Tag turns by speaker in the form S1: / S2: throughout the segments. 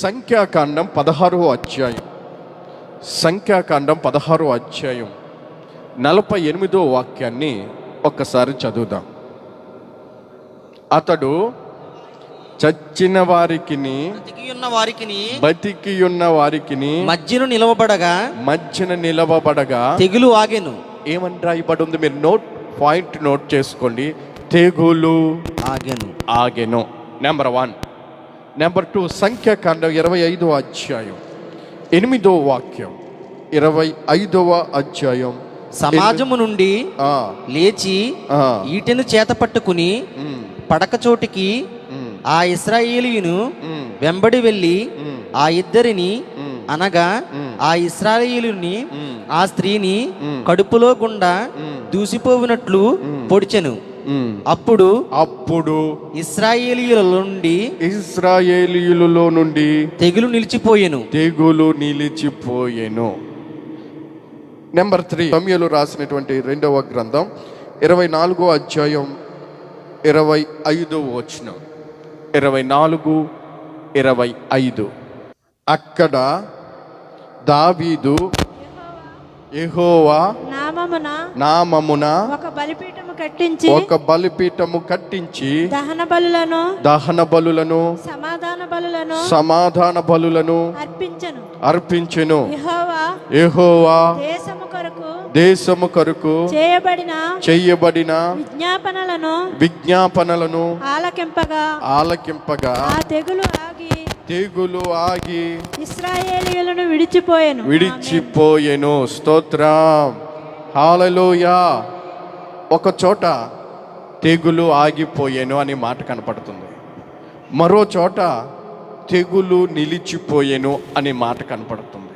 S1: సంఖ్యాకాండం 16వ అధ్యాయం, సంఖ్యాకాండం 16వ అధ్యాయం 48వ వాక్యాన్ని ఒక్కసారి చదువుదాం. అతడు చచ్చిన వారికిని బతికియున్న వారికిని మధ్యన నిలవబడగా
S2: తెగులు ఆగెను.
S1: ఏమని రాయబడి ఉంది? మీరు పాయింట్ నోట్ చేసుకోండి. తెగులు ఆగెను. నెంబర్ 1. నెంబర్ 2, సంఖ్యాకాండం 25వ అధ్యాయం 8వ వాక్యం. 25వ అధ్యాయం.
S2: సమాజము నుండి లేచి ఈటెను చేత పట్టుకుని పడక చోటికి ఆ ఇశ్రాయేలీయును వెంబడి వెళ్ళి ఆ ఇద్దరిని అనగా ఆ ఇశ్రాయేలీయుని ఆ స్త్రీని కడుపులో గుండా దూసిపోయినట్లు పొడిచెను. అప్పుడు ఇశ్రాయేలీయులలో నుండి తెగులు నిలిచిపోయెను. నెంబర్ 3, సమూయేలు రాసినటువంటి 2వ గ్రంథం 24వ అధ్యాయం 25వ వచనం. 24:25. అక్కడ దావీదు యెహోవా నామమున ఒక బలిపీఠము కట్టించి దహన బలులను సమాధాన బలులను అర్పించెను. యెహోవా దేశము కొరకు చేయబడిన విజ్ఞాపనలను ఆలకింపగా తెగులు ఆగి
S3: ఇశ్రాయేలీయులను
S1: విడిచిపోయెను. స్తోత్రం, హల్లెలూయా. ఒక చోట తెగులు ఆగిపోయెను అనే మాట కనపడుతుంది, మరో చోట తెగులు నిలిచిపోయెను అనే మాట కనపడుతుంది,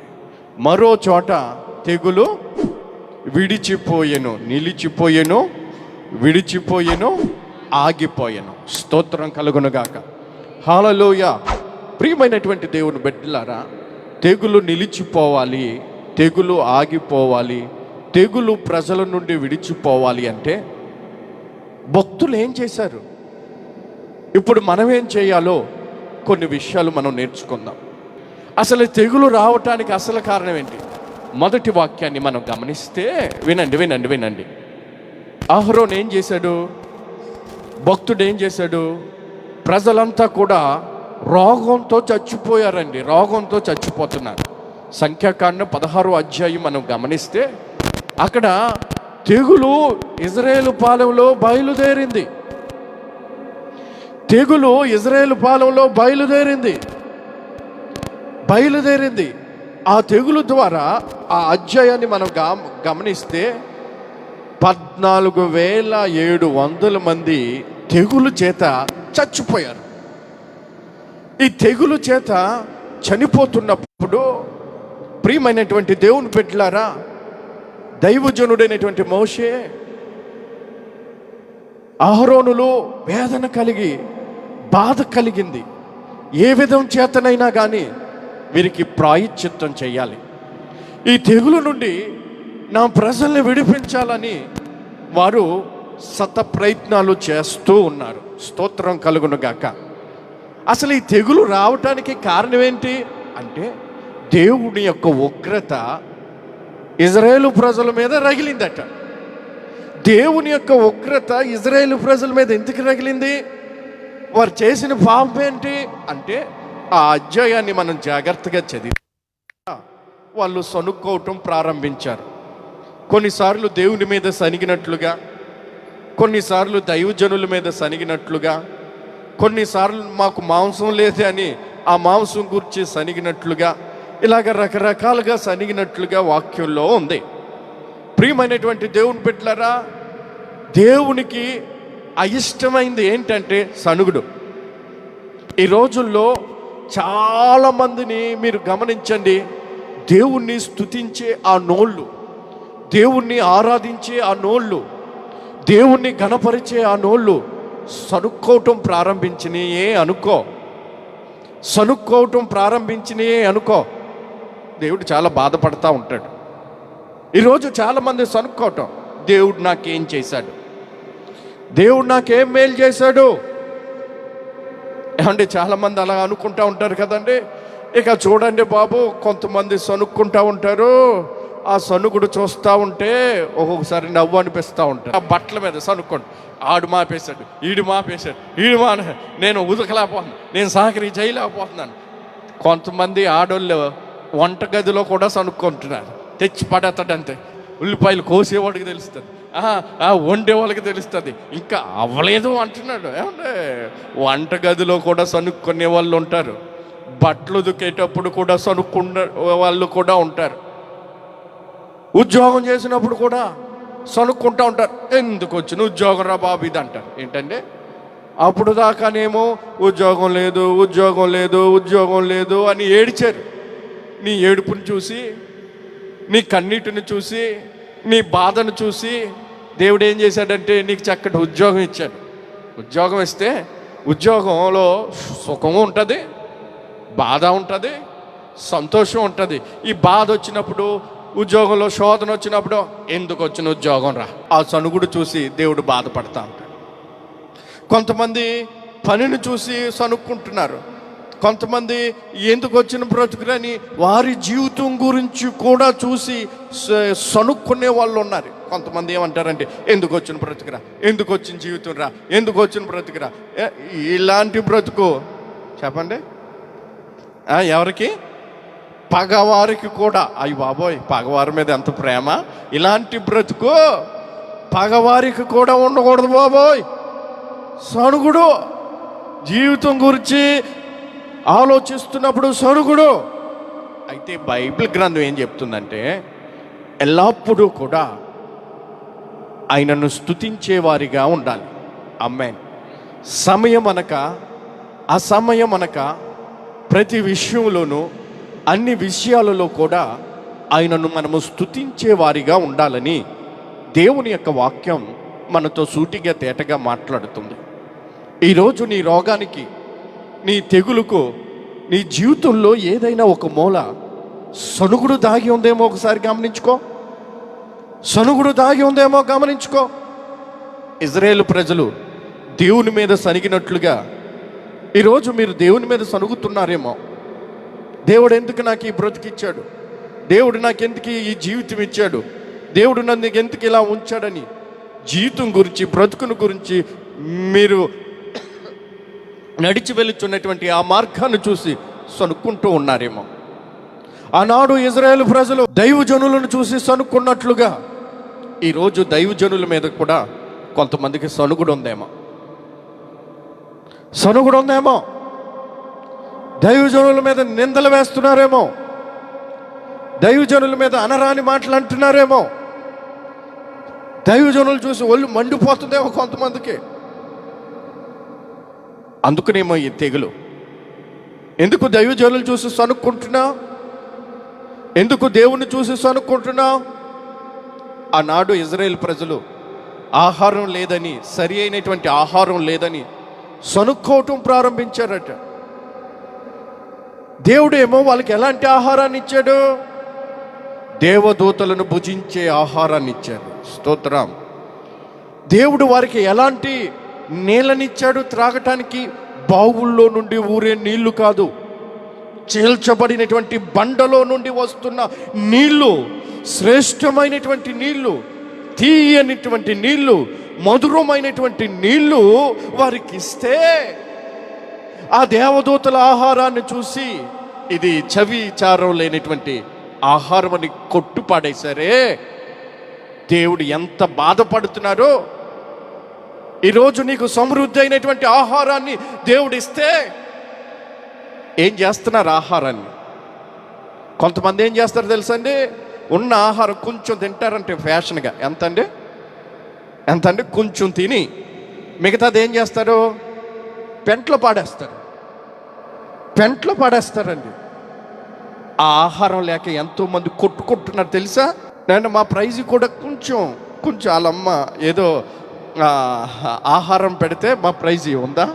S1: మరో చోట తెగులు విడిచిపోయెను, నిలిచిపోయెను, విడిచిపోయెను, ఆగిపోయెను. స్తోత్రం కలుగునుగాక. హల్లెలూయా. ప్రియమైనటువంటి దేవుని బిడ్డలారా, తెగులు నిలిచిపోవాలి, తెగులు ఆగిపోవాలి, తెగులు ప్రజల నుండి విడిచిపోవాలి అంటే భక్తులు ఏం చేశారు? ఇప్పుడు మనం ఏం చేయాలో కొన్ని విషయాలు మనం నేర్చుకుందాం. అసలు తెగులు రావటానికి అసలు కారణం ఏంటి? మొదటి వాక్యాన్ని మనం గమనిస్తే వినండి. అహరోను ఏం చేశాడు? భక్తుడు ఏం చేశాడు? ప్రజలంతా కూడా రోగంతో చచ్చిపోయారండి, రోగంతో చచ్చిపోతున్నారు. సంఖ్యాకాండం 16వ అధ్యాయం మనం గమనిస్తే అక్కడ తెగులు ఇజ్రాయేలు పాలెంలో బయలుదేరింది. తెగులు ఇజ్రాయేలు పాలెంలో బయలుదేరింది. ఆ తెగులు ద్వారా ఆ అధ్యాయాన్ని మనం గమనిస్తే 14,700 మంది తెగులు చేత చచ్చిపోయారు. ఈ తెగులు చేత చనిపోతున్నప్పుడు ప్రియమైనటువంటి దేవుని బిడ్డలారా, దైవజనుడైనటువంటి మోషే, అహరోనులో వేదన కలిగి బాధ కలిగింది. ఏ విధం చేతనైనా కానీ వీరికి ప్రాయశ్చిత్తం చేయాలి, ఈ తెగులు నుండి నా ప్రజల్ని విడిపించాలని వారు శత ప్రయత్నాలు చేస్తూ ఉన్నారు. స్తోత్రం కలుగునుగాక. అసలు ఈ తెగులు రావటానికి కారణం ఏంటి అంటే దేవుని యొక్క ఉగ్రత ఇజ్రాయేలు ప్రజల మీద రగిలిందట. దేవుని యొక్క ఉగ్రత ఇజ్రాయేలు ప్రజల మీద ఎందుకు రగిలింది? వారు చేసిన పాపం ఏంటి అంటే ఆ అధ్యాయాన్ని మనం జాగ్రత్తగా చదివి వాళ్ళు సనుక్కోవటం ప్రారంభించారు. కొన్నిసార్లు దేవుని మీద సనిగినట్లుగా, కొన్నిసార్లు దైవజనుల మీద సనిగినట్లుగా, కొన్నిసార్లు మాకు మాంసం లేదే అని ఆ మాంసం గురించి సనిగినట్లుగా, ఇలాగ రకరకాలుగా సనిగినట్లుగా వాక్యంలో ఉంది. ప్రియమైనటువంటి దేవుని బిడ్డలారా, దేవునికి అయిష్టమైంది ఏంటంటే సనుగుడు. ఈ రోజుల్లో చాలామందిని మీరు గమనించండి, దేవుణ్ణి స్తుతించే ఆ నోళ్ళు, దేవుణ్ణి ఆరాధించే ఆ నోళ్ళు, దేవుణ్ణి ఘనపరిచే ఆ నోళ్ళు సనుక్కోవటం ప్రారంభించినాయే అనుకో. దేవుడు చాలా బాధపడతా ఉంటాడు. ఈరోజు చాలామంది సనుక్కోవటం, దేవుడు నాకేం చేశాడు, దేవుడు నాకేం మేలు చేశాడు, ఏమంటే చాలామంది అలా అనుకుంటూ ఉంటారు కదండి. ఇక చూడండి బాబు, కొంతమంది సనుక్కుంటా ఉంటారు. ఆ సనుగుడు చూస్తూ ఉంటే ఒక్కొక్కసారి నవ్వు అనిపిస్తూ ఉంటారు. ఆ బట్టల మీద సనుక్కోండి, ఆడు మాపేశాడు, ఈడు మాపేశాడు, ఈడు నేను ఉదకలేకపోతున్నాను, నేను సహకరి చేయలేకపోతున్నాను. కొంతమంది ఆడోళ్ళు వంటగదిలో కూడా సనుక్కుంటున్నారు. తెచ్చి పడేస్తాడంతే. ఉల్లిపాయలు కోసేవాడికి తెలుస్తుంది, వండే వాళ్ళకి తెలుస్తుంది, ఇంకా అవ్వలేదు అంటున్నాడు. ఏమంటే వంటగదిలో కూడా సనుక్కునే వాళ్ళు ఉంటారు, బట్టలు ఉతికేటప్పుడు కూడా సనుక్కునే వాళ్ళు కూడా ఉంటారు, ఉద్యోగం చేసినప్పుడు కూడా సనుక్కుంటూ ఉంటారు. ఎందుకు వచ్చిన ఉద్యోగం రా బాబు ఇది అంటారు. ఏంటంటే అప్పుడు దాకానేమో ఉద్యోగం లేదు, ఉద్యోగం లేదు, ఉద్యోగం లేదు అని ఏడిచారు. నీ ఏడుపుని చూసి, నీ కన్నీటిని చూసి, నీ బాధను చూసి దేవుడు ఏం చేశాడంటే నీకు చక్కటి ఉద్యోగం ఇచ్చాడు. ఉద్యోగం ఇస్తే ఉద్యోగంలో సుఖము ఉంటుంది, బాధ ఉంటుంది, సంతోషం ఉంటుంది. ఈ బాధ వచ్చినప్పుడు, ఉద్యోగంలో శోధన వచ్చినప్పుడు ఎందుకు వచ్చిన ఉద్యోగం రా, ఆ సనుగుడు చూసి దేవుడు బాధపడతా ఉంటాడు. కొంతమంది పనిని చూసి సనుక్కుంటున్నారు. కొంతమంది ఎందుకు వచ్చిన బ్రతుకులని వారి జీవితం గురించి కూడా చూసి సనుక్కునే వాళ్ళు ఉన్నారు. కొంతమంది ఏమంటారంటే ఎందుకు వచ్చిన బ్రతుకురా, ఎందుకు వచ్చిన జీవితం రా, ఎందుకు వచ్చిన బ్రతుకురా. ఇలాంటి బ్రతుకు చెప్పండి ఎవరికి? పగవారికి కూడా. అయ్యి బాబోయ్, పగవారి మీద ఎంత ప్రేమ. ఇలాంటి బ్రతుకు పగవారికి కూడా ఉండకూడదు బాబోయ్. సనుగుడు, జీవితం గురించి ఆలోచిస్తున్నప్పుడు సనుగుడు. అయితే బైబిల్ గ్రంథం ఏం చెప్తుందంటే ఎల్లప్పుడూ కూడా ఆయనను స్తుతించేవారిగా ఉండాలి. ఆమేన్. సమయం అనక అసమయం అనక ప్రతి విషయంలోనూ అన్ని విషయాలలో కూడా ఆయనను మనము స్తుతించే వారిగా ఉండాలని దేవుని యొక్క వాక్యం మనతో సూటిగా తేటగా మాట్లాడుతుంది. ఈరోజు నీ రోగానికి, నీ తెగులుకు, నీ జీవితంలో ఏదైనా ఒక మూల సనుగుడు దాగి ఉందేమో ఒకసారి గమనించుకో. సనుగుడు దాగి ఉందేమో గమనించుకో. ఇజ్రాయేలు ప్రజలు దేవుని మీద సనిగినట్లుగా ఈరోజు మీరు దేవుని మీద సనుగుతున్నారేమో. దేవుడు ఎందుకు నాకు ఈ బ్రతికిచ్చాడు, దేవుడు నాకు ఎందుకు ఈ జీవితం ఇచ్చాడు, దేవుడు నన్ను ఎందుకు ఇలా ఉంచాడని జీవితం గురించి, బ్రతుకుని గురించి మీరు నడిచి వెళుచున్నటువంటి ఆ మార్గాన్ని చూసి సనుక్కుంటూ ఉన్నారేమో. ఆనాడు ఇజ్రాయేలు ప్రజలు దైవజనులను చూసి సనుక్కున్నట్లుగా ఈరోజు దైవజనుల మీద కూడా కొంతమందికి సనుగుడు ఉందేమో. సనుగుడు ఉందేమో. దైవజనుల మీద నిందలు వేస్తున్నారేమో, దైవజనుల మీద అనరాని మాటలు అంటున్నారేమో, దైవజనులు చూసి ఒళ్ళు మండిపోతుందేమో కొంతమందికి. అందుకనేమో ఈ తెగులు. ఎందుకు దైవజనులు చూసి సనుక్కుంటున్నా, ఎందుకు దేవుణ్ణి చూసి సనుక్కుంటున్నా? ఆనాడు ఇజ్రాయేల్ ప్రజలు ఆహారం లేదని, సరి అయినటువంటి ఆహారం లేదని సనుక్కోవటం ప్రారంభించారట. దేవుడేమో వాళ్ళకి ఎలాంటి ఆహారాన్ని ఇచ్చాడు? దేవదూతలను భుజించే ఆహారాన్ని ఇచ్చాడు. స్తోత్రం. దేవుడు వారికి ఎలాంటి నీళ్ళనిచ్చాడు త్రాగటానికి? బావుల్లో నుండి ఊరే నీళ్లు కాదు, చీల్చబడినటువంటి బండలో నుండి వస్తున్న నీళ్లు, శ్రేష్టమైనటువంటి నీళ్లు, తీయనిటువంటి నీళ్లు, మధురమైనటువంటి నీళ్లు వారికి ఇస్తే ఆ దేవదూతల ఆహారాన్ని చూసి ఇది చవి చారం లేనటువంటి ఆహారం అని కొట్టుపాడేశారే. దేవుడు ఎంత బాధపడుతున్నారో. ఈరోజు నీకు సమృద్ధి అయినటువంటి ఆహారాన్ని దేవుడు ఇస్తే ఏం చేస్తున్నారు? ఆహారాన్ని కొంతమంది ఏం చేస్తారు తెలుసండి? ఉన్న ఆహారం కొంచెం తింటారంటే ఫ్యాషన్గా. ఎంతండి? కొంచెం తిని మిగతాది ఏం చేస్తారు? పెంట్లో పాడేస్తారండి. ఆ ఆహారం లేక ఎంతోమంది కొట్టుకుంటున్నారు తెలుసా? నేను మా ప్రైజ్ కూడా కొంచెం వాళ్ళమ్మ ఏదో ఆహారం పెడితే మా ప్రైజ్ ఉందా?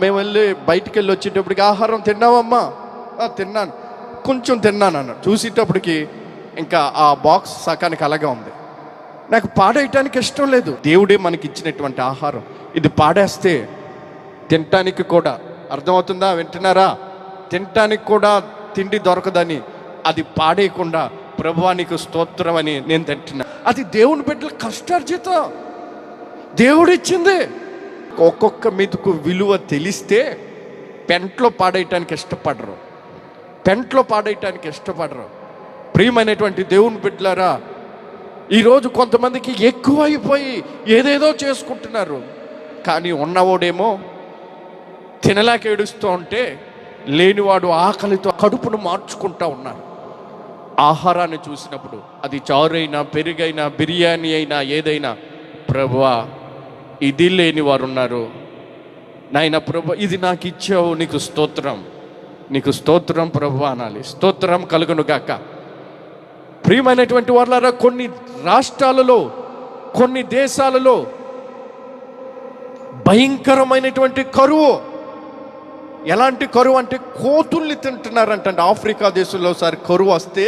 S1: మేము వెళ్ళి బయటికి వెళ్ళి వచ్చేటప్పటికి ఆహారం తిన్నావమ్మా? తిన్నాను, కొంచెం తిన్నాను అన్నాడు. చూసేటప్పటికి ఇంకా ఆ బాక్స్ సకానికి అలాగే ఉంది. నాకు పాడేయటానికి ఇష్టం లేదు. దేవుడే మనకి ఇచ్చినటువంటి ఆహారం ఇది పాడేస్తే తినటానికి కూడా, అర్థమవుతుందా? వింటున్నారా? తినటానికి కూడా తిండి దొరకదని అది పాడేయకుండా ప్రభువా నీకు స్తోత్రం అని నేను తింటున్నా. అది దేవుని బిడ్డల కష్టార్జితం, దేవుడు ఇచ్చింది. ఒక్కొక్క మెతుకు విలువ తెలిస్తే పెంట్లో పాడేయటానికి ఇష్టపడరు, పెంట్లో పాడేయటానికి ఇష్టపడరు. ప్రియమైనటువంటి దేవుని బిడ్డలారా, ఈరోజు కొంతమందికి ఎక్కువ అయిపోయి ఏదేదో చేసుకుంటున్నారు. కానీ ఉన్నవాడేమో తినలేక ఏడుస్తూ ఉంటే లేనివాడు ఆకలితో కడుపును మార్చుకుంటూ ఉన్నారు. ఆహారాన్ని చూసినప్పుడు అది చారైనా, పెరుగైనా, బిర్యానీ అయినా, ఏదైనా ప్రభువా ఇది లేని వారు ఉన్నారు నాయన, ప్రభు ఇది నాకు ఇచ్చావు, నీకు స్తోత్రం, నీకు స్తోత్రం ప్రభువా అనాలి. స్తోత్రం కలుగును గాక. ప్రియమైనటువంటి వాళ్ళారా, కొన్ని రాష్ట్రాలలో, కొన్ని దేశాలలో భయంకరమైనటువంటి కరువు. ఎలాంటి కరువు అంటే కోతుల్ని తింటున్నారంటండి. ఆఫ్రికా దేశంలో ఒకసారి కరువు వస్తే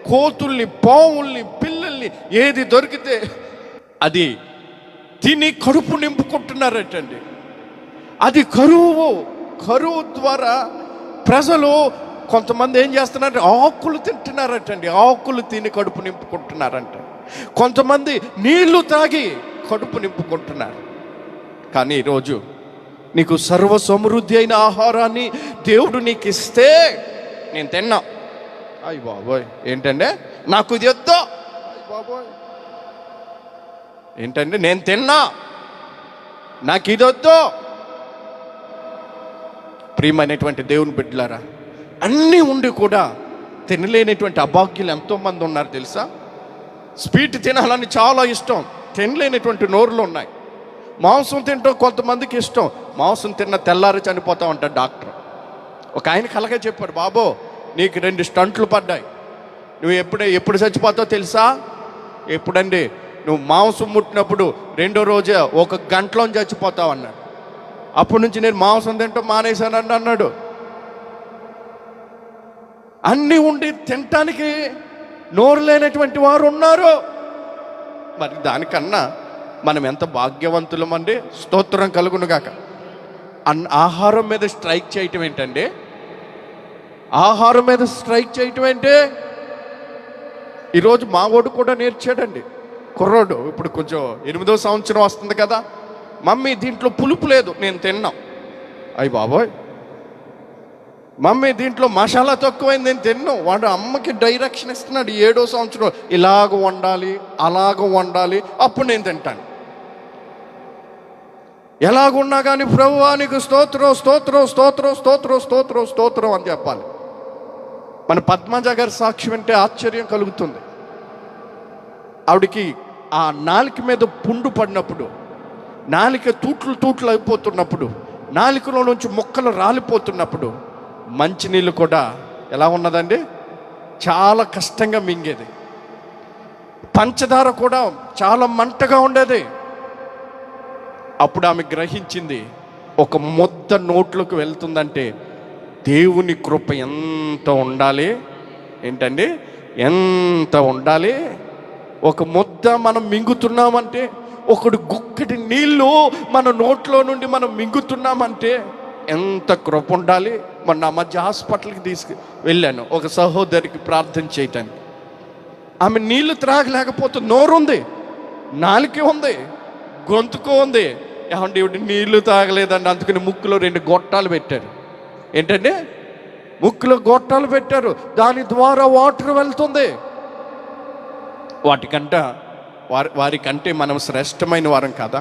S1: కోతుల్ని, పావుల్ని, పిల్లల్ని ఏది దొరికితే అది తిని కడుపు నింపుకుంటున్నారటండి. అది కరువు. కరువు ద్వారా ప్రజలు కొంతమంది ఏం చేస్తున్నారంటే ఆకులు తింటున్నారటండి. ఆకులు తిని కడుపు నింపుకుంటున్నారంట. కొంతమంది నీళ్లు తాగి కడుపు నింపుకుంటున్నారు. కానీ ఈరోజు నీకు సర్వ సమృద్ధి అయిన ఆహారాన్ని దేవుడు నీకు ఇస్తే నేను తిన్నా, అయ్య బాబోయ్ ఏంటంటే నాకు ఇది వద్దు, అయ్య బాబోయ్ ఏంటంటే నేను తిన్నా, నాకు ఇది వద్దు. ప్రియమైనటువంటి దేవుని బిడ్డలారా, అన్నీ ఉండి కూడా తినలేనటువంటి అభాగ్యులు ఎంతోమంది ఉన్నారు తెలుసా. స్వీట్ తినాలని చాలా ఇష్టం, తినలేనటువంటి నోరులు ఉన్నాయి. మాంసం తింటాం కొంతమందికి ఇష్టం, మాంసం తిన్న తెల్లారి చనిపోతా ఉంటాడు డాక్టర్. ఒక ఆయనకి అలాగే చెప్పాడు, బాబో నీకు 2 స్టంట్లు పడ్డాయి, నువ్వు ఎప్పుడు చచ్చిపోతావు తెలుసా? ఎప్పుడండి? నువ్వు మాంసం ముట్టినప్పుడు 2వ రోజే 1 గంటలో చచ్చిపోతావు అన్నాడు. అప్పటి నుంచి నేను మాంసం తింటాం మానేశానండి అన్నాడు. అన్నీ ఉండి తినటానికి నోరు లేనటువంటి వారు ఉన్నారు. మరి దానికన్నా మనం ఎంత భాగ్యవంతులమండి. స్తోత్రం కలుగునుగాక. ఆహారం మీద స్ట్రైక్ చేయటం ఏంటండి? ఆహారం మీద స్ట్రైక్ చేయటం ఏంటి? ఈరోజు మా వాడు కూడా నేర్చాడండి, కుర్రోడు. ఇప్పుడు కొంచెం 8వ సంవత్సరం వస్తుంది కదా. మమ్మీ దీంట్లో పులుపు లేదు, నేను తిన్నాం. అయ్య బాబోయ్, మమ్మీ దీంట్లో మసాలా తక్కువైంది, నేను తిన్నాం. వాడు అమ్మకి డైరెక్షన్ ఇస్తున్నాడు. 7వ సంవత్సరం ఇలాగ వండాలి, అలాగ వండాలి, అప్పుడు నేను తింటాను. ఎలాగున్నా కానీ ప్రభువా నీకు స్తోత్రం, స్తోత్రం, స్తోత్రం, స్తోత్రం, స్తోత్రం, స్తోత్రం అని చెప్పాలి. మన పద్మజ గారి సాక్షి వింటే ఆశ్చర్యం కలుగుతుంది. ఆవిడికి ఆ నాలుక మీద పుండు పడినప్పుడు, నాలిక తూట్లు అయిపోతున్నప్పుడు, నాలికలో నుంచి ముక్కలు రాలిపోతున్నప్పుడు మంచినీళ్ళు కూడా ఎలా ఉన్నదండి, చాలా కష్టంగా మింగేది. పంచదార కూడా చాలా మంటగా ఉండేది. అప్పుడు ఆమె గ్రహించింది, ఒక ముద్ద నోట్లోకి వెళ్తుందంటే దేవుని కృప ఎంత ఉండాలి, ఏంటండి ఎంత ఉండాలి. ఒక ముద్ద మనం మింగుతున్నామంటే, ఒకడు గుక్కటి నీళ్ళు మన నోట్లో నుండి మనం మింగుతున్నామంటే ఎంత కృప ఉండాలి. మొన్న మధ్య హాస్పిటల్కి వెళ్ళాను ఒక సహోదరికి ప్రార్థన చేయటానికి. ఆమె నీళ్లు త్రాగలేకపోతుంది. నోరుంది, నాలుక ఉంది, గొంతుకు ఉంది. ఏమంటే ఇవి నీళ్లు తాగలేదండి, అందుకని ముక్కులో 2 గొట్టాలు పెట్టారు. ఏంటంటే ముక్కులో గొట్టాలు పెట్టారు, దాని ద్వారా వాటర్ వెళ్తుంది. వారికంటే మనం శ్రేష్టమైన వారం కదా.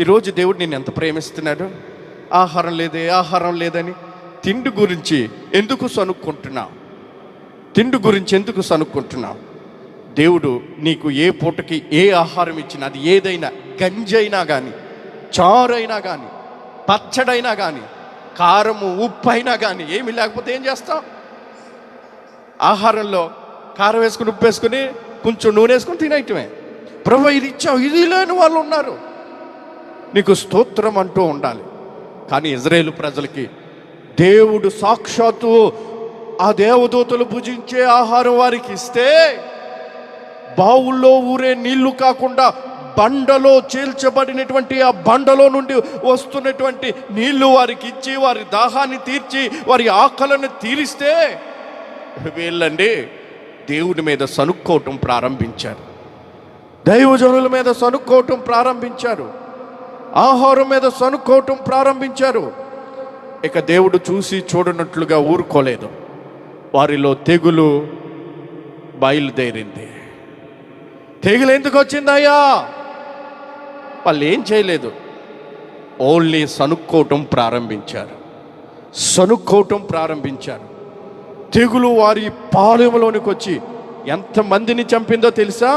S1: ఈరోజు దేవుడు నేను ఎంత ప్రేమిస్తున్నాడు. ఆహారం లేదే, ఆహారం లేదని తిండి గురించి ఎందుకు సనుక్కుంటున్నావు? తిండి గురించి ఎందుకు సనుక్కుంటున్నావు? దేవుడు నీకు ఏ పూటకి ఏ ఆహారం ఇచ్చినా, అది ఏదైనా, గంజైనా కానీ, చారైనా కానీ, పచ్చడైనా కానీ, కారము ఉప్పు అయినా కానీ, ఏమి లేకపోతే ఏం చేస్తాం? ఆహారంలో కారం వేసుకుని, ఉప్పు వేసుకుని, కొంచెం నూనె వేసుకుని తినేయటమే. ప్రభు ఇది ఇచ్చావు, ఇది లేని వాళ్ళు ఉన్నారు, నీకు స్తోత్రం అంటూ ఉండాలి. కానీ ఇజ్రాయేలు ప్రజలకి దేవుడు సాక్షాత్తు ఆ దేవదూతలు భుజించే ఆహారం వారికి ఇస్తే, బావుల్లో ఊరే నీళ్లు కాకుండా బండలో చీల్చబడినటువంటి ఆ బండలో నుండి వస్తున్నటువంటి నీళ్లు వారికి ఇచ్చి వారి దాహాన్ని తీర్చి వారి ఆకలిని తీరిస్తే వీళ్ళండి దేవుని మీద సనుక్కోవటం ప్రారంభించారు. దైవజనుల మీద సనుక్కోవటం ప్రారంభించారు. ఆహారం మీద సనుక్కోవటం ప్రారంభించారు. ఇక దేవుడు చూసి చూడనట్లుగా ఊరుకోలేదు. వారిలో తెగులు బయలుదేరింది. తెగులు ఎందుకు వచ్చిందయ్యా? వాళ్ళు ఏం చేయలేదు, ఓన్లీ సనుక్కోవటం ప్రారంభించారు. సనుక్కోవటం ప్రారంభించారు. తెగులు వారి పాలెంలోనికి వచ్చి ఎంతమందిని చంపిందో తెలుసా?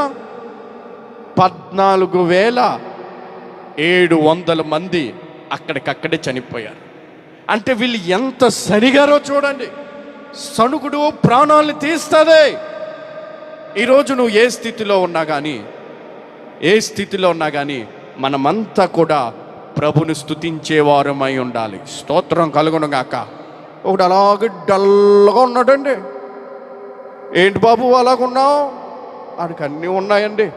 S1: 14,700 మంది అక్కడికక్కడే చనిపోయారు. అంటే వీళ్ళు ఎంత సరిగారో చూడండి. సణుగుడు ప్రాణాలను తీస్తుంది. ఈరోజు నువ్వు ఏ స్థితిలో ఉన్నా కానీ మనమంతా కూడా ప్రభుని స్తుతించే వారమై ఉండాలి. స్తోత్రం కలుగును గాక. ఒకడు అలాగే డల్గా ఉన్నాడండి. ఏంటి బాబు అలాగున్నావు? వాడికి అన్నీ ఉన్నాయండి.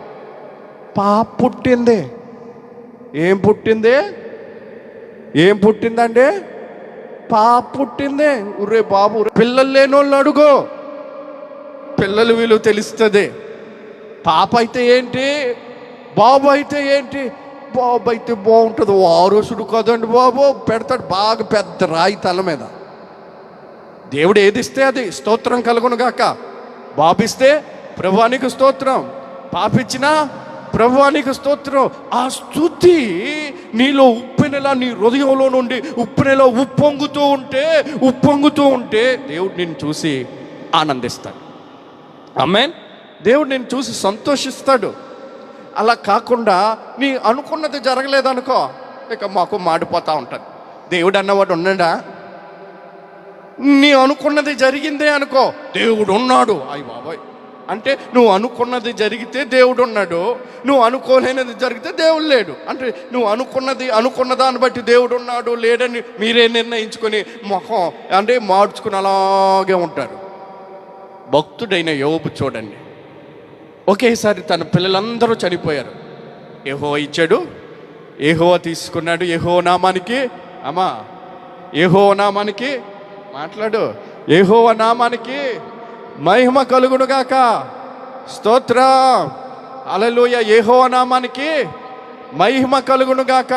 S1: పాప పుట్టింది. ఏం పుట్టిందండి? పాప పుట్టింది. ఉర్రే బాబు, పిల్లలు లేని వాళ్ళు అడుగు, పిల్లలు విలువ తెలుస్తుంది. పాప అయితే ఏంటి, బాబు అయితే ఏంటి? బాబు అయితే బాగుంటుంది, వారసుడు కదండి బాబు, పెడతాడు బాగా పెద్ద రాయి తల మీద. దేవుడు ఏది ఇస్తే అది. స్తోత్రం కలుగును గాక. బాబిస్తే ప్రభువానికి స్తోత్రం, పాపిచ్చినా ప్రభువానికి స్తోత్రం. ఆ స్తుతి నీలో ఉప్పెనలా, నీ హృదయంలో నుండి ఉప్పెనలా ఉప్పొంగుతూ ఉంటే దేవుడు నిన్ను చూసి ఆనందిస్తాడు. ఆమేన్. దేవుడు నిన్ను చూసి సంతోషిస్తాడు. అలా కాకుండా నీ అనుకున్నది జరగలేదనుకో, ఇక మాకు మాడిపోతూ ఉంటుంది. దేవుడు అన్నవాడు ఉన్నాడా? నీ అనుకున్నది జరిగిందే అనుకో, దేవుడు ఉన్నాడు. అయ్య బాబాయ్ అంటే నువ్వు అనుకున్నది జరిగితే దేవుడు ఉన్నాడు, నువ్వు అనుకోలేనిది జరిగితే దేవుడు లేడు. అంటే నువ్వు అనుకున్న దాన్ని బట్టి దేవుడు ఉన్నాడు లేడని మీరే నిర్ణయించుకొని మొహం అంటే మార్చుకుని అలాగే ఉంటారు. భక్తుడైన యోబు చూడండి, ఒకేసారి తన పిల్లలందరూ చనిపోయారు. యెహోవా ఇచ్చాడు, యెహోవా తీసుకున్నాడు. యెహోవా నామానికి యెహోవా నామానికి మాట్లాడు. యెహోవా నామానికి మహిమ కలుగును గాక. స్తోత్రం, హల్లెలూయా. యెహోవా నామానికి మహిమ కలుగును గాక.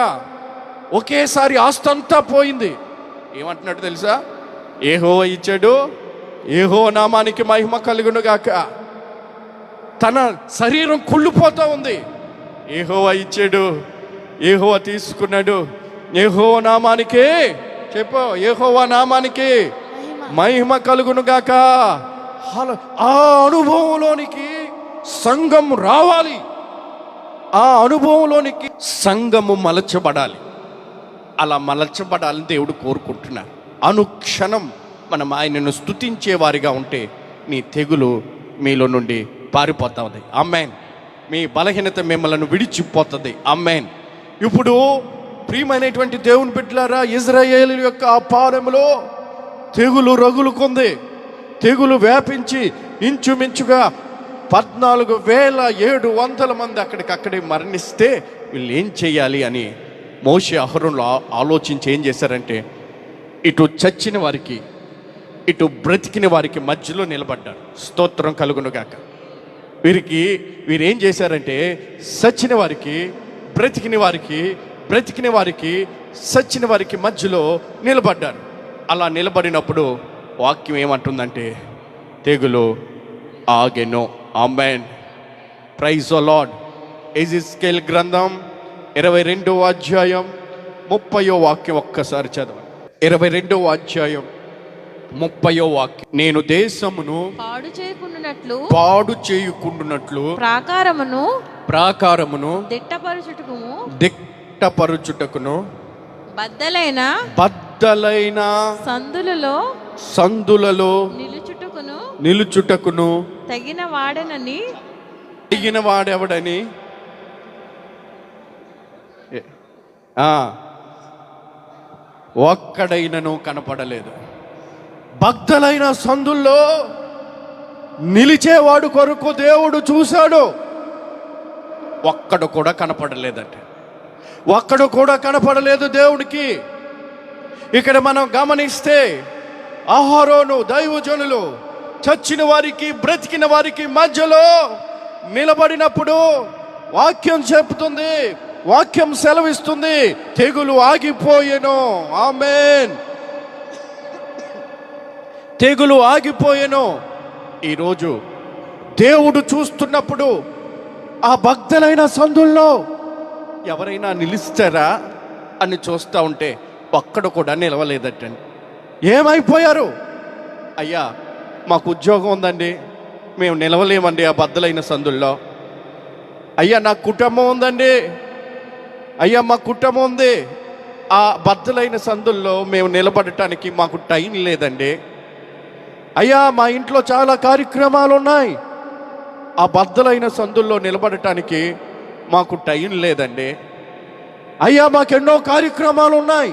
S1: ఒకేసారి ఆస్తంతా పోయింది. ఏమంటున్నాడు తెలుసా? యెహోవా ఇచ్చాడు, యెహోవా నామానికి మహిమ కలుగును గాక. తన శరీరం కుళ్ళిపోతూ ఉంది. యెహోవా ఇచ్చాడు, యెహోవా తీసుకున్నాడు. యెహోవా నామానికి చెప్పు, యెహోవా నామానికి మహిమ కలుగును గాక. ఆ అనుభవంలోనికి సంఘం రావాలి. ఆ అనుభవంలోనికి సంఘము మలచబడాలి. అలా మలచబడాలని దేవుడు కోరుకుంటున్నారు. అనుక్షణం మనం ఆయనను స్తుతించే వారిగా ఉంటే నీ తెగులు మీలో నుండి పారిపోతుంది. ఆమేన్. మీ బలహీనత మిమ్మల్ని విడిచిపోతుంది. ఆమేన్. ఇప్పుడు ప్రియమైనటువంటి దేవుని బిడ్డలారా, ఇజ్రాయేలు యొక్క ఆ పాలెంలో తెగులు రగులుకుంది. తెగులు వ్యాపించి ఇంచుమించుగా 14,700 మంది అక్కడికక్కడే మరణిస్తే వీళ్ళు ఏం చేయాలి అని మోషే అహరోనులు ఆలోచించి ఏం చేశారంటే, ఇటు చచ్చిన వారికి ఇటు బ్రతికిన వారికి మధ్యలో నిలబడ్డారు. స్తోత్రం కలుగును గాక. వీరేం చేశారంటే, చచ్చిన వారికి బ్రతికిన వారికి చచ్చిన వారికి మధ్యలో నిలబడ్డారు. అలా నిలబడినప్పుడు వాక్యం ఏమంటుందంటే, తెగులు ఆగెను. Amen. Praise the Lord. Ezekiel గ్రంథం 22వ అధ్యాయం 30వ వాక్యం ఒక్కసారి చదవండి. 22వ అధ్యాయం 30వ వాక్యం. నేను దేశమును
S2: పాడు చేయకుండునట్లు
S1: ప్రాకారమును
S2: దిట్టపరుచుటకును బద్దలైన సందులలో నిలుచుటకును తగిన వాడెవడని
S1: ఒక్కడైనను కనపడలేదు. బద్దలైన సందుల్లో నిలిచేవాడు కొరకు దేవుడు చూశాడు. ఒక్కడు కూడా కనపడలేదంట. ఒక్కడు కూడా కనపడలేదు దేవుడికి. ఇక్కడ మనం గమనిస్తే అహరోను దైవజనులు చచ్చిన వారికి బ్రతికిన వారికి మధ్యలో నిలబడినప్పుడు వాక్యం చెప్తుంది, వాక్యం సెలవిస్తుంది, తెగులు ఆగిపోయెను. ఆమేన్. తెగులు ఆగిపోయెను. ఈరోజు దేవుడు చూస్తున్నప్పుడు ఆ భక్తులైన సందుల్లో ఎవరైనా నిలుస్తారా అని చూస్తూ ఉంటే ఒక్కడు కూడా నిలవలేదటండి. ఏమైపోయారు? అయ్యా మాకు ఉద్యోగం ఉందండి, మేము నిలవలేమండి ఆ బద్దలైన సందుల్లో. అయ్యా నాకు కుటుంబం ఉందండి, అయ్యా మా కుటుంబం ఉంది, ఆ బద్దలైన సందుల్లో మేము నిలబడటానికి మాకు టైం లేదండి. అయ్యా మా ఇంట్లో చాలా కార్యక్రమాలు ఉన్నాయి, ఆ బద్దలైన సందుల్లో నిలబడటానికి మాకు టైం లేదండి. అయ్యా మాకెన్నో కార్యక్రమాలు ఉన్నాయి,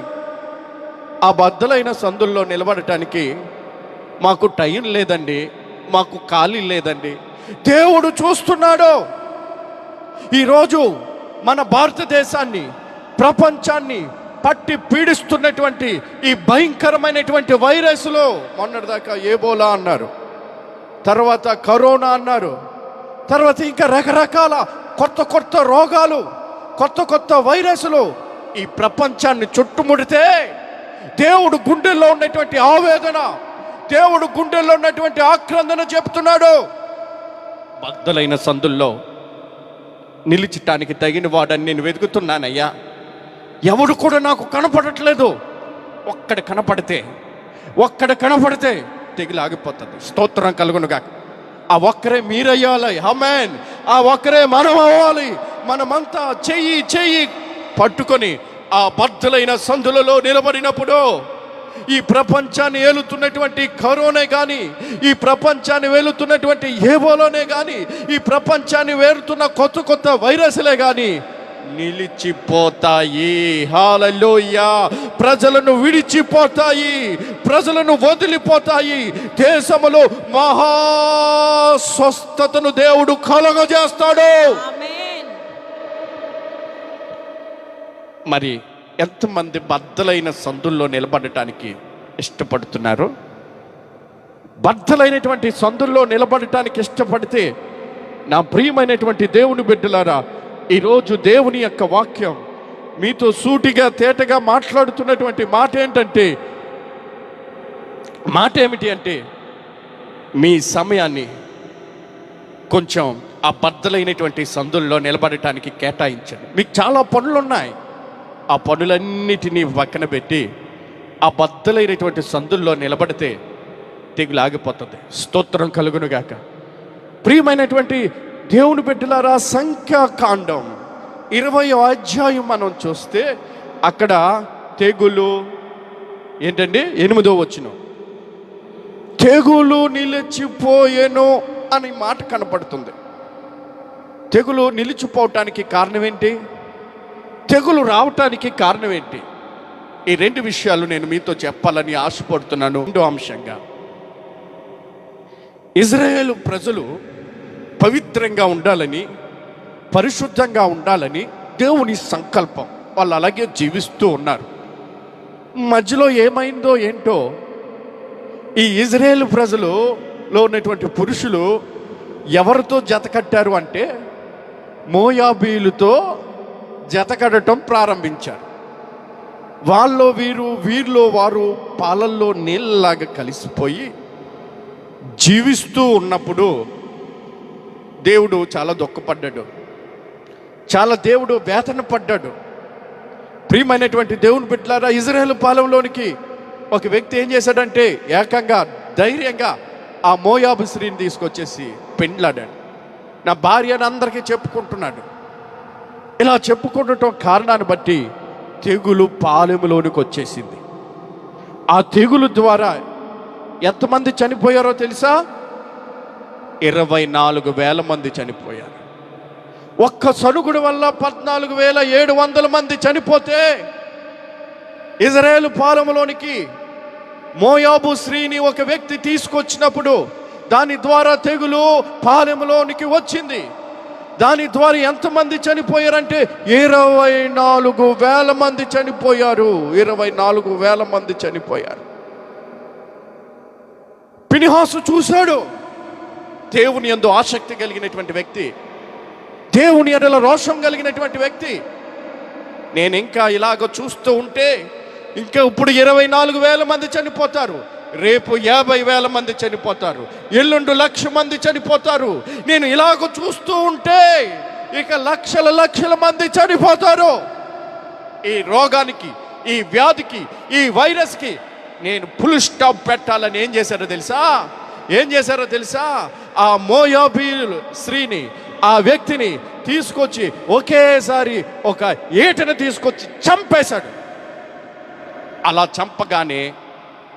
S1: ఆ బద్దలైన సందుల్లో నిలబడటానికి మాకు టైం లేదండి, మాకు ఖాళీ లేదండి. దేవుడు చూస్తున్నాడు. ఈరోజు మన భారతదేశాన్ని, ప్రపంచాన్ని పట్టి పీడిస్తున్నటువంటి ఈ భయంకరమైనటువంటి వైరస్లో మొన్నటిదాకా ఏబోలా అన్నారు, తర్వాత కరోనా అన్నారు, తర్వాత ఇంకా రకరకాల కొత్త కొత్త రోగాలు, కొత్త కొత్త వైరస్లు ఈ ప్రపంచాన్ని చుట్టుముడితే దేవుడు గుండెల్లో ఉన్నటువంటి ఆవేదన, దేవుడు గుండెల్లో ఉన్నటువంటి ఆక్రందన చెప్తున్నాడు. బద్దలైన సందుల్లో నిలిచటానికి తగిన వాడని నేను వెతుకుతున్నానయ్యా, ఎవడు కూడా నాకు కనపడట్లేదు. ఒక్కడ కనపడితే తెగిలి ఆగిపోతుంది. స్తోత్రం కలుగునుగా. ఆ ఒక్కరే మీరయ్యాలి. ఆమేన్. ఆ ఒక్కరే మనం అవ్వాలి. మనమంతా చెయ్యి పట్టుకొని ఆ బద్దలైన సందులలో నిలబడినప్పుడు ఈ ప్రపంచాన్ని ఏలుతున్నటువంటి కరోనే కానీ, ఈ ప్రపంచాన్ని వేలుతున్నటువంటి ఏబోలోనే కానీ, ఈ ప్రపంచాన్ని వేరుతున్న కొత్త కొత్త వైరస్లే కానీ నిలిచిపోతాయి. హల్లెలూయా. ప్రజలను విడిచిపోతాయి, ప్రజలను వదిలిపోతాయి. దేశములో మహా స్వస్థతను దేవుడు కలుగజేస్తాడు. మరి ఎంతమంది బద్దలైన సందుల్లో నిలబడటానికి ఇష్టపడుతున్నారు? బద్దలైనటువంటి సందుల్లో నిలబడటానికి ఇష్టపడితే నా ప్రియమైనటువంటి దేవుని బిడ్డలారా, ఈరోజు దేవుని యొక్క వాక్యం మీతో సూటిగా తేటగా మాట్లాడుతున్నటువంటి మాట ఏమిటి అంటే మీ సమయాన్ని కొంచెం ఆ బద్దలైనటువంటి సందుల్లో నిలబడటానికి కేటాయించండి. మీకు చాలా పనులు ఉన్నాయి, ఆ పనులన్నిటినీ పక్కన పెట్టి ఆ బద్దలైనటువంటి సందుల్లో నిలబడితే తెగులు ఆగిపోతుంది. స్తోత్రం కలుగునుగాక. ప్రియమైనటువంటి దేవుని బిడ్డలారా, సంఖ్యాకాండం 20వ అధ్యాయం మనం చూస్తే అక్కడ తెగులు ఏంటండి 8వ వచనం, తెగులు నిలిచిపోయేను అనే మాట కనపడుతుంది. తెగులు నిలిచిపోవటానికి కారణం ఏంటి? తెగులు రావటానికి కారణం ఏంటి? ఈ రెండు విషయాలు నేను మీతో చెప్పాలని ఆశపడుతున్నాను. రెండో అంశంగా, ఇజ్రాయేలు ప్రజలు పవిత్రంగా ఉండాలని, పరిశుద్ధంగా ఉండాలని దేవుని సంకల్పం. వాళ్ళు అలాగే జీవిస్తూ ఉన్నారు. మధ్యలో ఏమైందో ఏంటో ఈ ఇజ్రాయేలు ప్రజలులో ఉన్నటువంటి పురుషులు ఎవరితో జతకట్టారు అంటే మోయాబీలతో జతకడటం ప్రారంభించారు. వాళ్ళలో వీరిలో వారు పాలల్లో నీళ్ళలాగా కలిసిపోయి జీవిస్తూ ఉన్నప్పుడు దేవుడు చాలా దుఃఖపడ్డాడు, దేవుడు వేదన పడ్డాడు. ప్రియమైనటువంటి దేవుని బిడ్డలారా, ఇజ్రాయేలు పాలెంలోనికి ఒక వ్యక్తి ఏం చేశాడంటే ఏకంగా ధైర్యంగా ఆ మోయాబు స్త్రీని తీసుకొచ్చేసి పెండ్లాడాడు. నా భార్య అని అందరికీ చెప్పుకుంటున్నాడు. ఇలా చెప్పుకుంటం కారణాన్ని బట్టి తెగులు పాలెంలోనికి వచ్చేసింది. ఆ తెగులు ద్వారా ఎంతమంది చనిపోయారో తెలుసా? 24,000 మంది చనిపోయారు. ఒక్క సనుగుడు వల్ల 14,700 మంది చనిపోతే ఇజ్రాయేలు పాలెంలోనికి మోయాబు స్త్రీని ఒక వ్యక్తి తీసుకొచ్చినప్పుడు దాని ద్వారా తెగులు పాలెంలోనికి వచ్చింది. దాని ద్వారా ఎంతమంది చనిపోయారంటే 24,000 మంది చనిపోయారు. 24,000 మంది చనిపోయారు. ఫినెహాసు చూశాడు. దేవుని యందు ఆసక్తి కలిగినటువంటి వ్యక్తి, దేవుని ఎడల రోషం కలిగినటువంటి వ్యక్తి. నేను ఇంకా ఇలాగ చూస్తూ ఉంటే ఇంకా ఇప్పుడు 24,000 మంది చనిపోతారు, రేపు 50,000 మంది చనిపోతారు, ఎల్లుండి 1,00,000 మంది చనిపోతారు. నేను ఇలాగ చూస్తూ ఉంటే ఇక లక్షల మంది చనిపోతారు. ఈ రోగానికి, ఈ వ్యాధికి, ఈ వైరస్కి నేను ఫుల్ స్టాప్ పెట్టాలని ఏం చేశారో తెలుసా? ఆ మోయాబీలు స్త్రీని, ఆ వ్యక్తిని తీసుకొచ్చి ఒకేసారి ఒక ఏటను తీసుకొచ్చి చంపేశాడు. అలా చంపగానే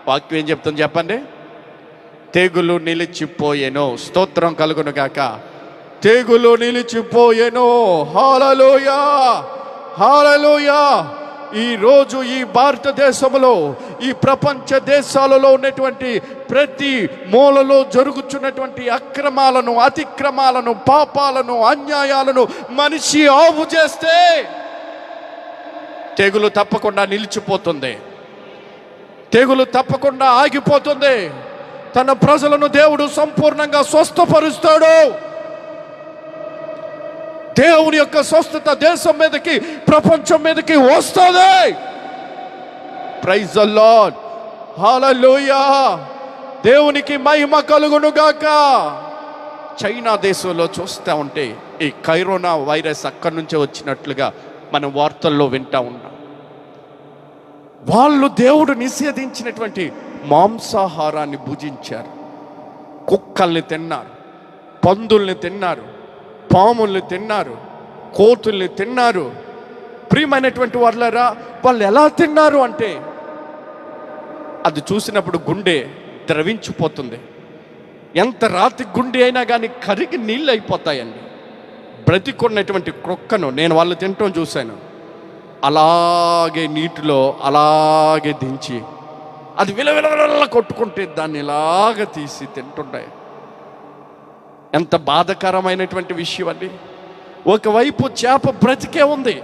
S1: వాక్యం ఏం చెప్తుంది చెప్పండి? తెగులు నిలిచిపోయేను. స్తోత్రం కలుగును గాక. తెగులు నిలిచిపోయేను. హల్లెలూయా, హల్లెలూయా. ఈరోజు ఈ భారతదేశంలో, ఈ ప్రపంచ దేశాలలో ఉన్నటువంటి ప్రతి మూలలో జరుగుతున్నటువంటి అక్రమాలను, అతిక్రమాలను, పాపాలను, అన్యాయాలను మనిషి ఆపు చేస్తే తెగులు తప్పకుండా నిలిచిపోతుంది, తెగులు తప్పకుండా ఆగిపోతుంది. తన ప్రజలను దేవుడు సంపూర్ణంగా స్వస్థపరుస్తాడు. దేవుని యొక్క స్వస్థత దేశం మీదకి, ప్రపంచం మీదకి వస్తుంది. ప్రైజ్ ది లార్డ్, హల్లెలూయా. దేవునికి మహిమ కలుగును గాక. చైనా దేశంలో చూస్తూ ఉంటే ఈ కరోనా వైరస్ అక్కడి నుంచే వచ్చినట్లుగా మనం వార్తల్లో వింటా ఉన్నాం. వాళ్ళు దేవుడు నిషేధించినటువంటి మాంసాహారాన్ని భుజించారు. కుక్కల్ని తిన్నారు, పందుల్ని తిన్నారు, పాముల్ని తిన్నారు, కోతుల్ని తిన్నారు. ప్రియమైనటువంటి వాళ్ళరా, వాళ్ళు ఎలా తిన్నారు అంటే అది చూసినప్పుడు గుండె ద్రవించిపోతుంది. ఎంత రాతి గుండె అయినా కానీ కరిగి నీళ్ళు అయిపోతాయండి. బ్రతికున్నటువంటి కుక్కను నేను వాళ్ళు తినటం చూశాను. అలాగే నీటిలో అలాగే దించి అది విలవిల కొట్టుకుంటే దాన్ని ఇలాగ తీసి తింటుంటాయి. ఎంత బాధకరమైనటువంటి విషయం అండి. ఒకవైపు చేప బ్రతికే ఉంది,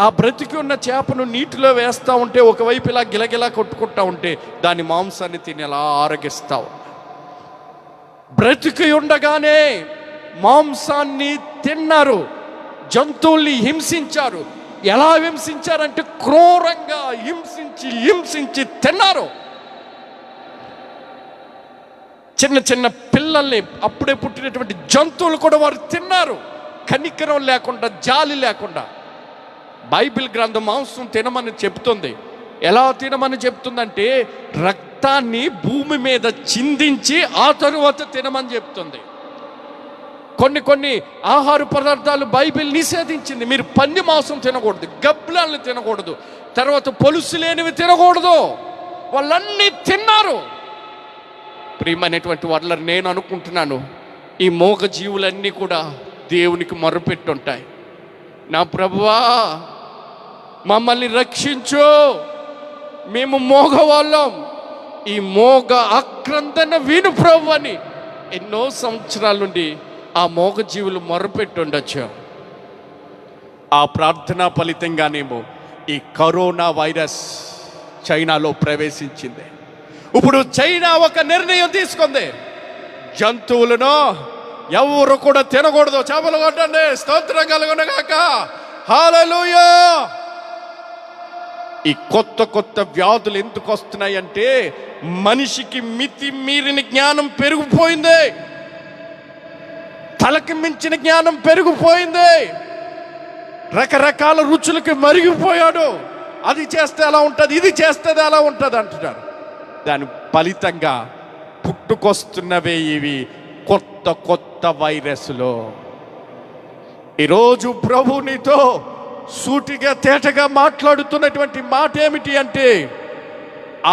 S1: ఆ బ్రతికి ఉన్న చేపను నీటిలో వేస్తూ ఉంటే ఒకవైపు ఇలా గిలగిలా కొట్టుకుంటా ఉంటే దాని మాంసాన్ని తిని ఎలా ఆరగిస్తావు. బ్రతికి ఉండగానే మాంసాన్ని తిన్నారు, జంతువుల్ని హింసించారు. ఎలా హింసించారంటే క్రూరంగా హింసించి తిన్నారు. చిన్న చిన్న పిల్లల్ని, అప్పుడే పుట్టినటువంటి జంతువులు కూడా వారు తిన్నారు. కనికరం లేకుండా, జాలి లేకుండా. బైబిల్ గ్రంథం మాంసం తినమని చెప్తుంది. ఎలా తినమని చెప్తుందంటే రక్తాన్ని భూమి మీద చిందించి ఆ తరువాత తినమని చెప్తుంది. కొన్ని ఆహార పదార్థాలు బైబిల్ నిషేధించింది. మీరు పంది మాంసం తినకూడదు, గబ్బలాలను తినకూడదు, తర్వాత పొలుసు లేనివి తినకూడదు. వాళ్ళన్నీ తిన్నారు. ప్రియమైనటువంటి వాళ్ళ నేను అనుకుంటున్నాను, ఈ మోగ జీవులన్నీ కూడా దేవునికి మొర్రపెట్టుంటాయి. నా ప్రభువా మమ్మల్ని రక్షించు, మేము మోగవాళ్ళం, ఈ మోగ ఆక్రందన విను ప్రభు అని ఎన్నో సంవత్సరాల నుండి ఆ మోగ జీవులు మొర్రపెట్టుండొచ్చు. ఆ ప్రార్థనా ఫలితంగానేమో ఈ కరోనా వైరస్ చైనాలో ప్రవేశించింది. ఇప్పుడు చైనా ఒక నిర్ణయం తీసుకుంది, జంతువులను ఎవరు కూడా తినకూడదు. చేపలు కొట్టండి, స్తోత్రం కలుగును గాక. హల్లెలూయా. ఈ కొత్త వ్యాధులు ఎందుకు వస్తున్నాయంటే మనిషికి మితి మీరిన జ్ఞానం పెరిగిపోయింది, తలకి మించిన జ్ఞానం పెరిగిపోయింది. రకరకాల రుచులకి మరిగిపోయాడు. అది చేస్తే ఎలా ఉంటుంది, ఇది చేస్తే ఎలా ఉంటుంది అంటున్నారు. దాని ఫలితంగా పుట్టుకొస్తున్నవే ఇవి కొత్త వైరస్లు. ఈరోజు ప్రభు నీతో సూటిగా తేటగా మాట్లాడుతున్నటువంటి మాట ఏమిటి అంటే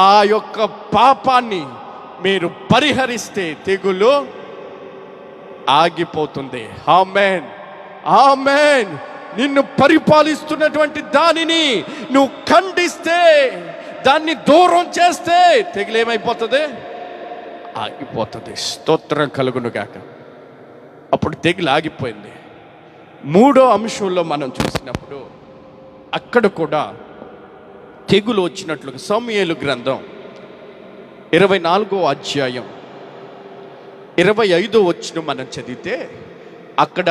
S1: ఆ యొక్క పాపాన్ని మీరు పరిహరిస్తే తెగులు ఆగిపోతుంది. ఆమేన్, ఆమేన్. నిన్ను పరిపాలిస్తున్నటువంటి దానిని నువ్వు ఖండిస్తే, దాన్ని దూరం చేస్తే తెగులేమైపోతుంది, ఆగిపోతుంది. స్తోత్రం కలుగును గాక. అప్పుడు తెగులు ఆగిపోయింది. మూడో అంశంలో మనం చూసినప్పుడు అక్కడ కూడా తెగులు వచ్చినట్లుగా సమూయేలు గ్రంథం 24వ అధ్యాయం 25వ వచనం మనం చదివితే అక్కడ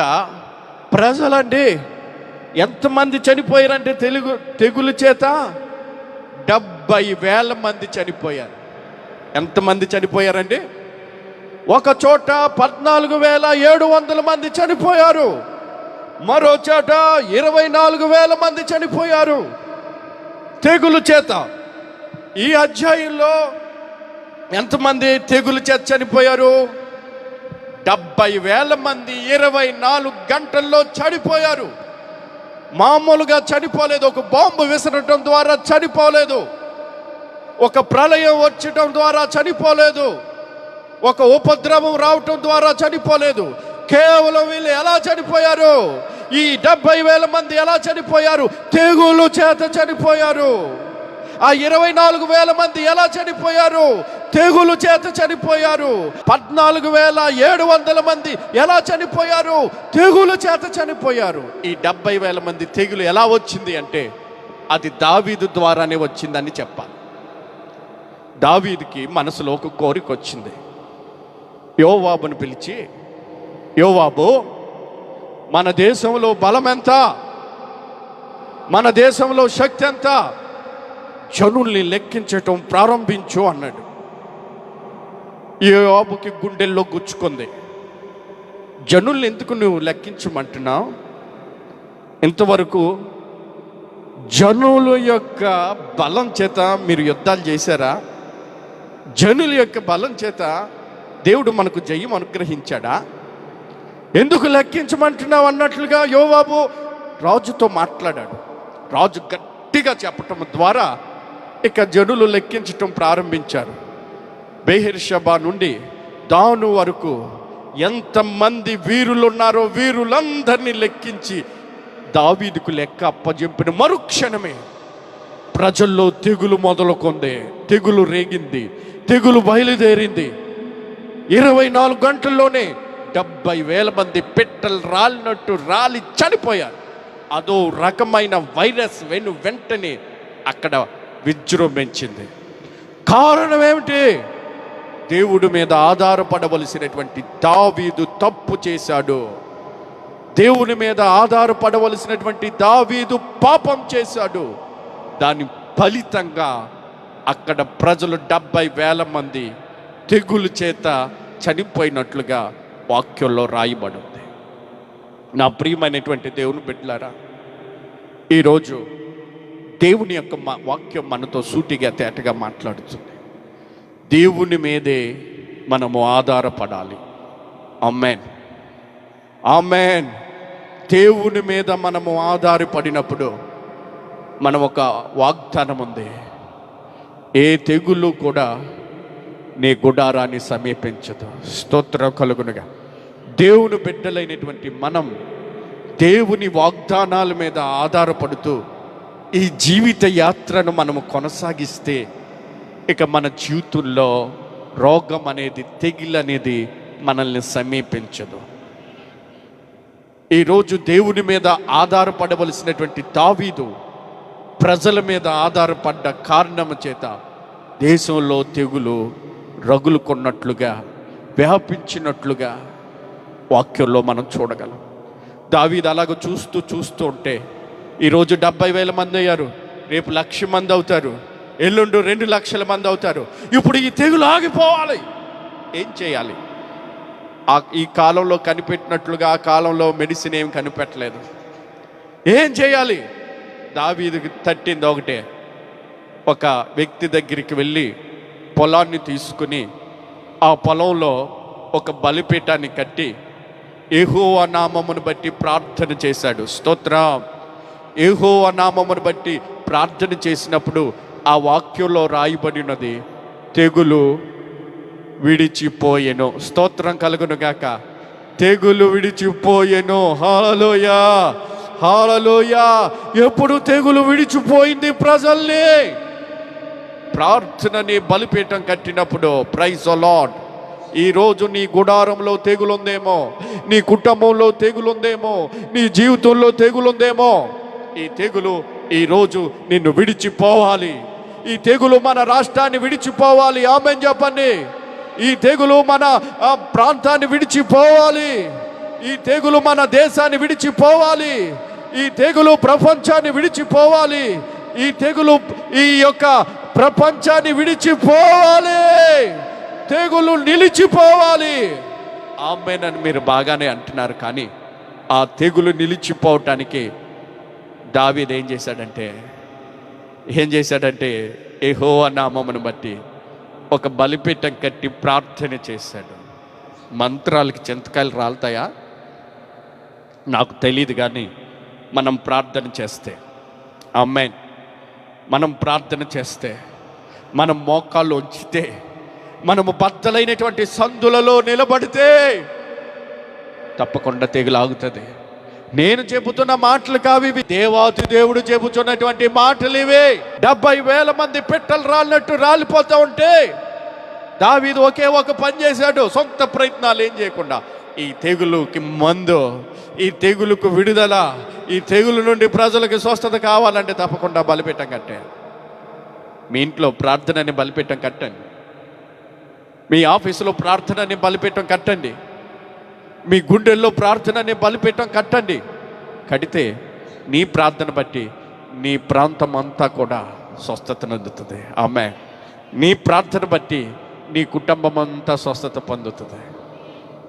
S1: ప్రజలండి ఎంతమంది చనిపోయారంటే తెగులు చేత 70,000 మంది చనిపోయారు. ఎంతమంది చనిపోయారండి? ఒక చోట 14,700 మంది చనిపోయారు, మరో చోట 24,000 మంది చనిపోయారు తెగులు చేత. ఈ అధ్యాయంలో ఎంతమంది తెగులు చేత చనిపోయారు? 70,000 మంది 24 గంటల్లో చనిపోయారు. మామూలుగా చనిపోలేదు, ఒక బాంబు విసరటం ద్వారా చనిపోలేదు, ఒక ప్రళయం వచ్చటం ద్వారా చనిపోలేదు, ఒక ఉపద్రవం రావటం ద్వారా చనిపోలేదు. కేవలం వీళ్ళు ఎలా చనిపోయారు? ఈ 70,000 మంది ఎలా చనిపోయారు? తెగులు చేత చనిపోయారు. ఆ 24,000 మంది ఎలా చనిపోయారు? తెగులు చేత చనిపోయారు. 14,700 మంది ఎలా చనిపోయారు? తెగులు చేత చనిపోయారు. ఈ 70,000 మంది తెగులు ఎలా వచ్చింది అంటే అది దావీదు ద్వారానే వచ్చిందని చెప్పాలి. దావీదుకి మనసులో ఒక కోరిక వచ్చింది. యోవాబును పిలిచి, యోవాబు, మన దేశంలో బలం ఎంత, మన దేశంలో శక్తి ఎంత, జనుల్ని లెక్కించటం ప్రారంభించు అన్నాడు. యోవాబుకి గుండెల్లో గుచ్చుకుంది. జనుల్ని ఎందుకు నువ్వు లెక్కించమంటున్నావు? ఇంతవరకు జనుల యొక్క బలం చేత మీరు యుద్ధాలు చేశారా? జనుల యొక్క బలం చేత దేవుడు మనకు జయం అనుగ్రహించాడా? ఎందుకు లెక్కించమంటున్నావు అన్నట్లుగా యోవాబు రాజుతో మాట్లాడాడు. రాజు గట్టిగా చెప్పటం ద్వారా ఇక జనులు లెక్కించటం ప్రారంభించారు. బెహెర్షెబా నుండి దాను వరకు ఎంతమంది వీరులు ఉన్నారో వీరులందరినీ లెక్కించి దావీదుకు లెక్క అప్పజెంపిన మరుక్షణమే ప్రజల్లో తెగులు మొదలుకొంది, తెగులు రేగింది, తెగులు బయలుదేరింది. 24 గంటల్లోనే 70,000 మంది పెట్టలు రాలినట్టు రాలి చనిపోయారు. అదో రకమైన వైరస్ వెంటనే అక్కడ విజృంభించింది. కారణం ఏమిటి? దేవుడి మీద ఆధారపడవలసినటువంటి దావీదు తప్పు చేశాడు. దేవుని మీద ఆధారపడవలసినటువంటి దావీదు పాపం చేశాడు. దాని ఫలితంగా అక్కడ ప్రజలు 70,000 మంది తెగులు చేత చనిపోయినట్లుగా వాక్యంలో రాయబడింది. నా ప్రియమైనటువంటి దేవుని బిడ్డలారా, ఈరోజు దేవుని యొక్క వాక్యం మనతో సూటిగా తేటగా మాట్లాడుతుంది. దేవుని మీదే మనము ఆధారపడాలి. ఆమేన్, ఆమేన్. దేవుని మీద మనము ఆధారపడినప్పుడు మనం ఒక వాగ్దానం ఉంది, ఏ తెగులు కూడా నీ గుడారాన్ని సమీపించదు. స్తోత్రం కలుగునుగా. దేవుని బిడ్డలైనటువంటి మనం దేవుని వాగ్దానాల మీద ఆధారపడుతూ ఈ జీవిత యాత్రను మనము కొనసాగిస్తే ఇక మన జీవితంలో రోగం అనేది, తెగులు అనేది మనల్ని సమీపించదు. ఈరోజు దేవుని మీద ఆధారపడవలసినటువంటి దావీదు ప్రజల మీద ఆధారపడ్డ కారణము చేత దేశంలో తెగులు రగులుకున్నట్లుగా, వ్యాపించినట్లుగా వాక్యంలో మనం చూడగలం. దావీదు అలాగ చూస్తూ ఉంటే ఈరోజు 70,000 మంది అయ్యారు, రేపు 1,00,000 మంది అవుతారు, ఎల్లుండి 2,00,000 మంది అవుతారు. ఇప్పుడు ఈ తెగులు ఆగిపోవాలి. ఏం చేయాలి? ఈ కాలంలో కనిపెట్టినట్లుగా ఆ కాలంలో మెడిసిన్ ఏం కనిపెట్టలేదు. ఏం చేయాలి? దావీదుకి తట్టింది ఒకటే. ఒక వ్యక్తి దగ్గరికి వెళ్ళి పొలాన్ని తీసుకుని ఆ పొలంలో ఒక బలిపీఠాన్ని కట్టి యెహోవా నామమును బట్టి ప్రార్థన చేశాడు. స్తోత్రం. యెహోవా నామమును బట్టి ప్రార్థన చేసినప్పుడు ఆ వాక్యంలో రాయబడినది, తెగులు విడిచిపోయెను. స్తోత్రం కలుగును గాక. తెగులు విడిచిపోయెను. హల్లెలూయా, హల్లెలూయా. ఎప్పుడు తెగులు విడిచిపోయింది ప్రజల్ని? ప్రార్థనని బలిపీఠం కట్టినప్పుడు. Praise the lord. ఈరోజు నీ గుడారంలో తెగులుందేమో, నీ కుటుంబంలో తెగులుందేమో, నీ జీవితంలో తెగులుందేమో. ఈ తెగులు ఈరోజు నిన్ను విడిచిపోవాలి. ఈ తెగులు మన రాష్ట్రాన్ని విడిచిపోవాలి. ఆమేన్ చెప్పండి. ఈ తెగులు మన ప్రాంతాన్ని విడిచిపోవాలి. ఈ తెగులు మన దేశాన్ని విడిచిపోవాలి. ఈ తెగులు ప్రపంచాన్ని విడిచిపోవాలి. ఈ తెగులు ఈ యొక్క ప్రపంచాన్ని విడిచిపోవాలి. తెగులు నిలిచిపోవాలి. ఆమేన్ అని మీరు బాగానే అంటున్నారు, కానీ ఆ తెగులు నిలిచిపోవటానికి దావీదు ఏం చేశాడంటే యెహోవా నామమును బట్టి ఒక బలిపీఠం కట్టి ప్రార్థన చేశాడు. మంత్రాలకి చింతకాయలు రాలుతాయా నాకు తెలియదు, కానీ మనం ప్రార్థన చేస్తే, ఆమేన్, మనం ప్రార్థన చేస్తే, మనం మోకాళ్ళు ఉంచితే, మనము బద్దలైనటువంటి సందులలో నిలబడితే తప్పకుండా తెగులు ఆగుతుంది. నేను చెబుతున్న మాటలు కావి, దేవాతి దేవుడు చెబుతున్నటువంటి మాటలు ఇవే. 70,000 మంది పెట్టలు రాలినట్టు రాలిపోతూ ఉంటే దావీదు ఒకే ఒక పని చేశాడు, సొంత ప్రయత్నాలు ఏం చేయకుండా. ఈ తెగులుకి మందు, ఈ తెగులుకు విడుదల, ఈ తెగులు నుండి ప్రజలకు స్వస్థత కావాలంటే తప్పకుండా బలిపీఠం కట్టాలి. మీ ఇంట్లో ప్రార్థనని బలిపీఠం కట్టండి. మీ ఆఫీసులో ప్రార్థనని బలిపీఠం కట్టండి. మీ గుండెల్లో ప్రార్థనని బలిపీఠం కట్టండి. కడితే నీ ప్రార్థన బట్టి నీ ప్రాంతం అంతా కూడా స్వస్థతను అందుతుంది. ఆమేన్. నీ ప్రార్థన బట్టి నీ కుటుంబం అంతా స్వస్థత పొందుతుంది.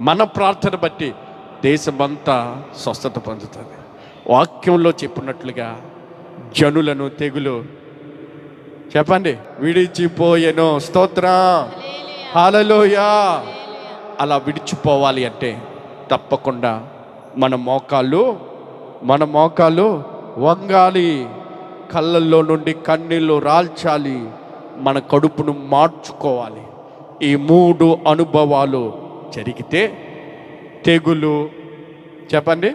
S1: మన ప్రార్థన బట్టి దేశమంతా స్వస్థత పొందుతుంది. వాక్యంలో చెప్పినట్లుగా జనులను తెగులు చెప్పండి విడిచిపోయెను. స్తోత్రం, హల్లెలూయా. అలా విడిచిపోవాలి అంటే తప్పకుండా మన మోకాళ్ళు వంగాలి. కళ్ళల్లో నుండి కన్నీళ్ళు రాల్చాలి. మన కడుపును మార్చుకోవాలి. ఈ 3 అనుభవాలు జరిగితే తెగులు చెప్పండి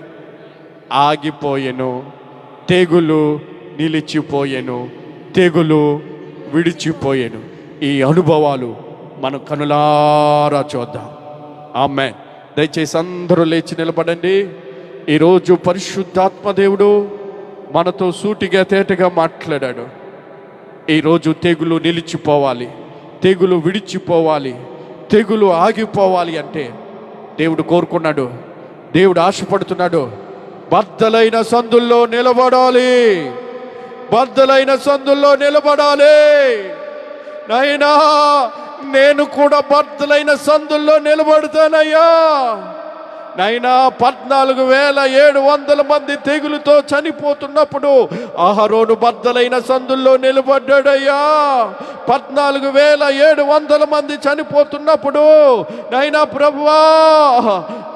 S1: ఆగిపోయెను, తెగులు నిలిచిపోయెను, తెగులు విడిచిపోయెను. ఈ అనుభవాలు మనం కనులారా చూద్దాం. ఆమేన్. దయచేసి అందరూ లేచి నిలబడండి. ఈరోజు పరిశుద్ధాత్మ దేవుడు మనతో సూటిగా తేటగా మాట్లాడాడు. ఈరోజు తెగులు నిలిచిపోవాలి, తెగులు విడిచిపోవాలి, తెగులు ఆగిపోవాలి అంటే దేవుడు కోరుకున్నాడు, దేవుడు ఆశపడుతున్నాడు. బద్దలైన సందుల్లో నిలబడాలి, బద్దలైన సందుల్లో నిలబడాలి. నైనా నేను కూడా బద్దలైన సందుల్లో నిలబడతానయ్యా. నైనా 14,700 మంది తెగులుతో చనిపోతున్నప్పుడు అహరోను బద్దలైన సందుల్లో నిలబడ్డాడయ్యా. 14,700 మంది చనిపోతున్నప్పుడు నైనా ప్రభువా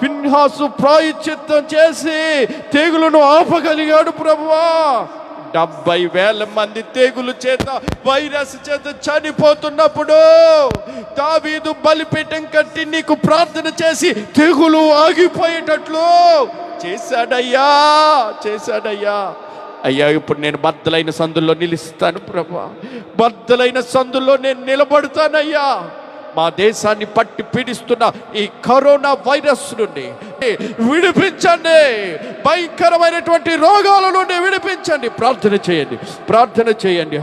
S1: ఫిన్హాసు ప్రాయశ్చిత్తం చేసి తెగులును ఆపగలిగాడు ప్రభువా. 70,000 మంది తెగులు చేత, వైరస్ చేత చనిపోతున్నప్పుడు దావీదు బలిపీఠం కట్టి నీకు ప్రార్థన చేసి తెగులు ఆగిపోయేటట్లు చేశాడయ్యా. అయ్యా ఇప్పుడు నేను బద్దలైన సందుల్లో నిలుస్తాను ప్రభువా, బద్దలైన సందుల్లో నేను నిలబడతానయ్యా. మా దేశాన్ని పట్టి పీడిస్తున్న ఈ కరోనా వైరస్ నుండి విడిపించండి, భయంకరమైనటువంటి రోగాల నుండి విడిపించండి. ప్రార్థన చేయండి.